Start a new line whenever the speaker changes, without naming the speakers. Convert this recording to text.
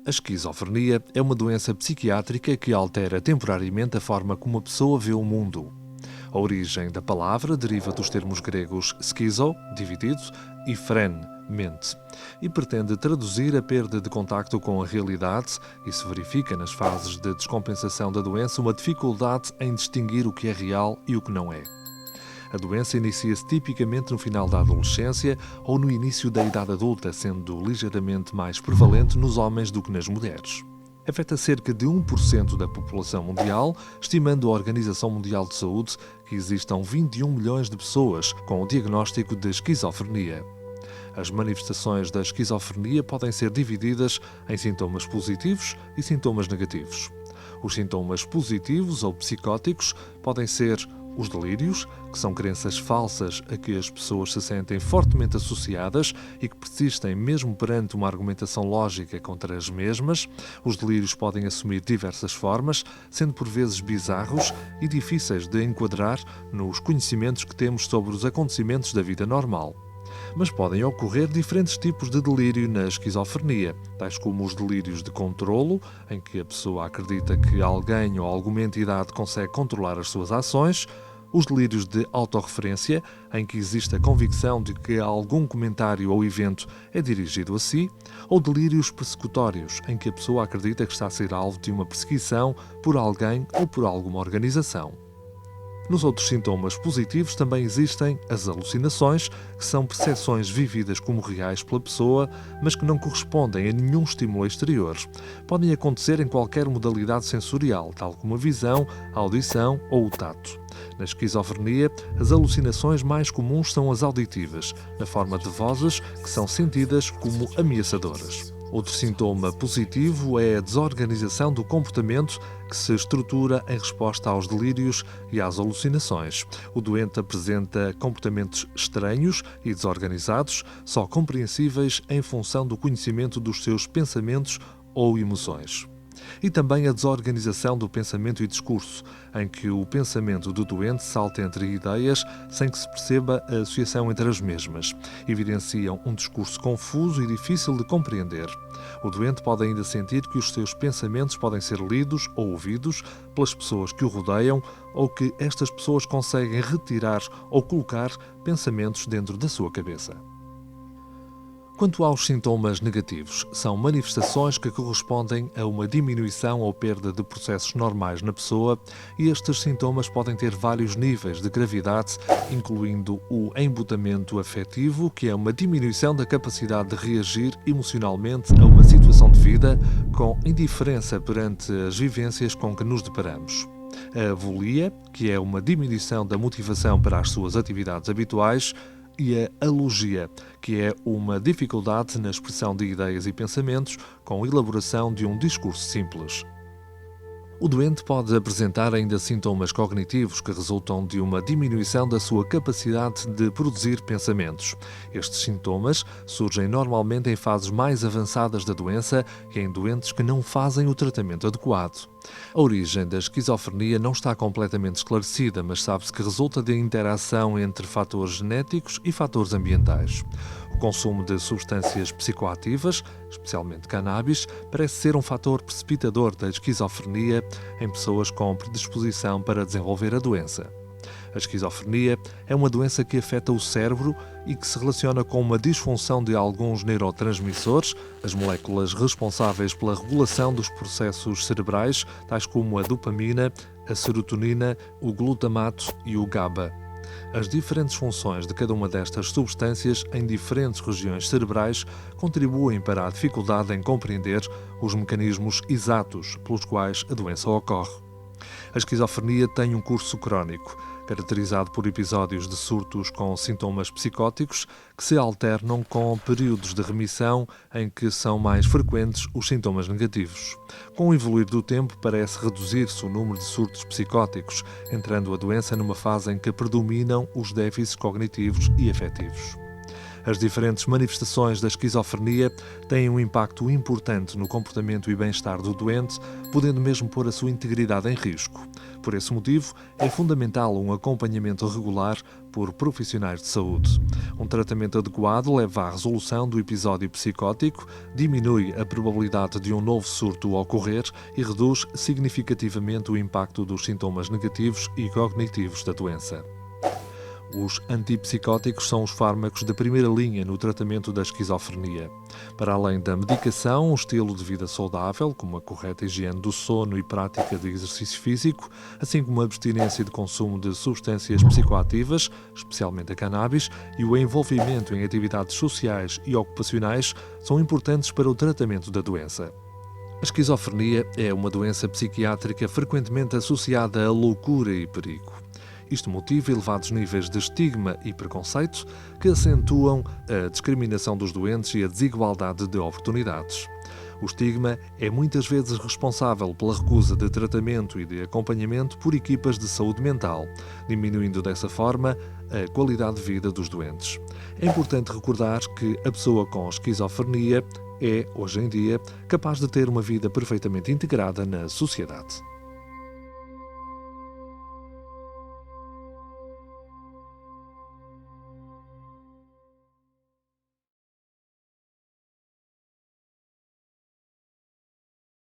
A esquizofrenia é uma doença psiquiátrica que altera temporariamente a forma como a pessoa vê o mundo. A origem da palavra deriva dos termos gregos schizo, dividido, e phren, mente, e pretende traduzir a perda de contacto com a realidade e se verifica nas fases de descompensação da doença uma dificuldade em distinguir o que é real e o que não é. A doença inicia-se tipicamente no final da adolescência ou no início da idade adulta, sendo ligeiramente mais prevalente nos homens do que nas mulheres. Afeta cerca de 1% da população mundial, estimando a Organização Mundial de Saúde que existam 21 milhões de pessoas com o diagnóstico de esquizofrenia. As manifestações da esquizofrenia podem ser divididas em sintomas positivos e sintomas negativos. Os sintomas positivos ou psicóticos podem ser os delírios, que são crenças falsas a que as pessoas se sentem fortemente associadas e que persistem mesmo perante uma argumentação lógica contra as mesmas. Os delírios podem assumir diversas formas, sendo por vezes bizarros e difíceis de enquadrar nos conhecimentos que temos sobre os acontecimentos da vida normal. Mas podem ocorrer diferentes tipos de delírio na esquizofrenia, tais como os delírios de controlo, em que a pessoa acredita que alguém ou alguma entidade consegue controlar as suas ações, os delírios de autorreferência, em que existe a convicção de que algum comentário ou evento é dirigido a si, ou delírios persecutórios, em que a pessoa acredita que está a ser alvo de uma perseguição por alguém ou por alguma organização. Nos outros sintomas positivos também existem as alucinações, que são percepções vividas como reais pela pessoa, mas que não correspondem a nenhum estímulo exterior. Podem acontecer em qualquer modalidade sensorial, tal como a visão, a audição ou o tato. Na esquizofrenia, as alucinações mais comuns são as auditivas, na forma de vozes que são sentidas como ameaçadoras. Outro sintoma positivo é a desorganização do comportamento que se estrutura em resposta aos delírios e às alucinações. O doente apresenta comportamentos estranhos e desorganizados, só compreensíveis em função do conhecimento dos seus pensamentos ou emoções. E também a desorganização do pensamento e discurso, em que o pensamento do doente salta entre ideias sem que se perceba a associação entre as mesmas. Evidenciam um discurso confuso e difícil de compreender. O doente pode ainda sentir que os seus pensamentos podem ser lidos ou ouvidos pelas pessoas que o rodeiam ou que estas pessoas conseguem retirar ou colocar pensamentos dentro da sua cabeça. Quanto aos sintomas negativos, são manifestações que correspondem a uma diminuição ou perda de processos normais na pessoa e estes sintomas podem ter vários níveis de gravidade, incluindo o embutamento afetivo, que é uma diminuição da capacidade de reagir emocionalmente a uma situação de vida, com indiferença perante as vivências com que nos deparamos. A avolia, que é uma diminuição da motivação para as suas atividades habituais, e a alogia, que é uma dificuldade na expressão de ideias e pensamentos com elaboração de um discurso simples. O doente pode apresentar ainda sintomas cognitivos que resultam de uma diminuição da sua capacidade de produzir pensamentos. Estes sintomas surgem normalmente em fases mais avançadas da doença e em doentes que não fazem o tratamento adequado. A origem da esquizofrenia não está completamente esclarecida, mas sabe-se que resulta da interação entre fatores genéticos e fatores ambientais. O consumo de substâncias psicoativas, especialmente cannabis, parece ser um fator precipitador da esquizofrenia em pessoas com predisposição para desenvolver a doença. A esquizofrenia é uma doença que afeta o cérebro e que se relaciona com uma disfunção de alguns neurotransmissores, as moléculas responsáveis pela regulação dos processos cerebrais, tais como a dopamina, a serotonina, o glutamato e o GABA. As diferentes funções de cada uma destas substâncias em diferentes regiões cerebrais contribuem para a dificuldade em compreender os mecanismos exatos pelos quais a doença ocorre. A esquizofrenia tem um curso crónico, caracterizado por episódios de surtos com sintomas psicóticos que se alternam com períodos de remissão em que são mais frequentes os sintomas negativos. Com o evoluir do tempo, parece reduzir-se o número de surtos psicóticos, entrando a doença numa fase em que predominam os déficits cognitivos e afetivos. As diferentes manifestações da esquizofrenia têm um impacto importante no comportamento e bem-estar do doente, podendo mesmo pôr a sua integridade em risco. Por esse motivo, é fundamental um acompanhamento regular por profissionais de saúde. Um tratamento adequado leva à resolução do episódio psicótico, diminui a probabilidade de um novo surto ocorrer e reduz significativamente o impacto dos sintomas negativos e cognitivos da doença. Os antipsicóticos são os fármacos de primeira linha no tratamento da esquizofrenia. Para além da medicação, um estilo de vida saudável, como a correta higiene do sono e prática de exercício físico, assim como a abstinência de consumo de substâncias psicoativas, especialmente a cannabis, e o envolvimento em atividades sociais e ocupacionais, são importantes para o tratamento da doença. A esquizofrenia é uma doença psiquiátrica frequentemente associada à loucura e perigo. Isto motiva elevados níveis de estigma e preconceito que acentuam a discriminação dos doentes e a desigualdade de oportunidades. O estigma é muitas vezes responsável pela recusa de tratamento e de acompanhamento por equipas de saúde mental, diminuindo dessa forma a qualidade de vida dos doentes. É importante recordar que a pessoa com esquizofrenia é, hoje em dia, capaz de ter uma vida perfeitamente integrada na sociedade.